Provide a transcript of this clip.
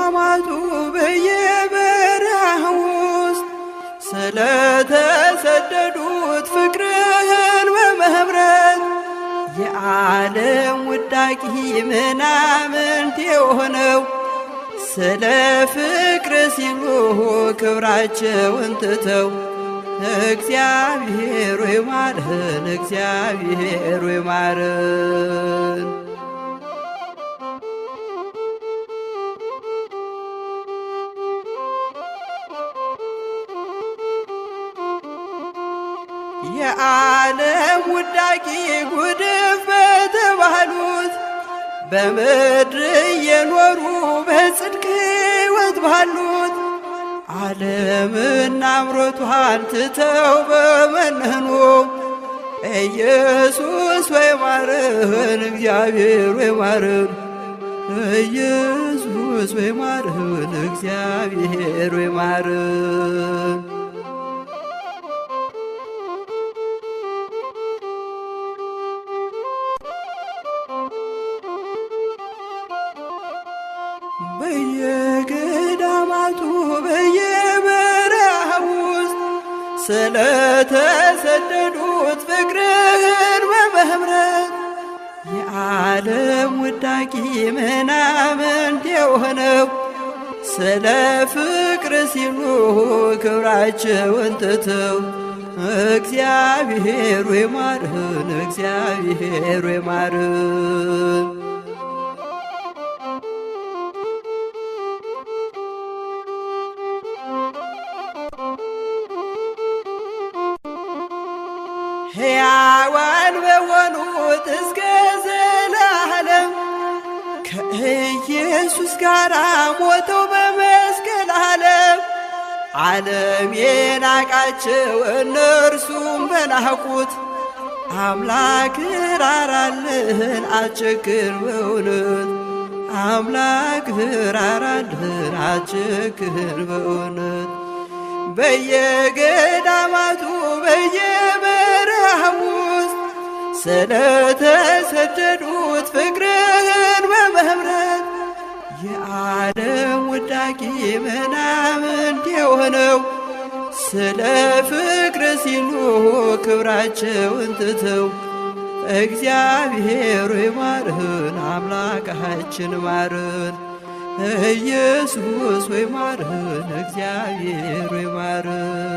ገዳማቱ በየበረሃ ውስጥ ስለተሰደዱት ፍቅርህን በመምረት የዓለም ውዳቂ ምናምንት የሆነው ስለ ፍቅር ሲሉ ክብራቸውን ትተው እግዚአብሔር ሆይ ማረን፣ እግዚአብሔር ሆይ ማረን። የዓለም ውዳቂ ጉድፍ በተባሉት በምድር እየኖሩ በጽድቅ ሕይወት ባሉት ዓለምና አምሮቷን ትተው በመነኑ ኢየሱስ ሆይ ማረን፣ እግዚአብሔር ሆይ ማረን። ኢየሱስ ሆይ ማረን፣ እግዚአብሔር ሆይ ማረን። በየገዳማቱ በየበረሃ ውስጥ ስለተሰደዱት ፍቅርህን በመምረት የዓለም ውዳቂ ምናምንት የሆነው ስለ ፍቅር ሲሉ ክብራቸውን ትተው እግዚአብሔር ሆይ ማረን፣ እግዚአብሔር ሆይ ማረን። ሕያዋን በሆኑት እስከ ዘላለም ከኢየሱስ ጋር ሞተው በመስቀል ዓለም የናቃቸው እነርሱም በናቁት አምላክ ራራልን አትቸግር በእውነት አምላክ ራራልን አትቸግር በእውነት። በየገዳማቱ በየበረሃ ውስጥ ስለተሰደዱት ፍቅርህን በመምረት የዓለም ውዳቂ ምናምንት የሆነው ስለ ፍቅር ሲሉ ክብራቸውን ትተው እግዚአብሔር ሆይ ማረን፣ አምላካችን ማረን። ኢየሱስ ሆይ ማረን፣ እግዚአብሔር ሆይ ማረን።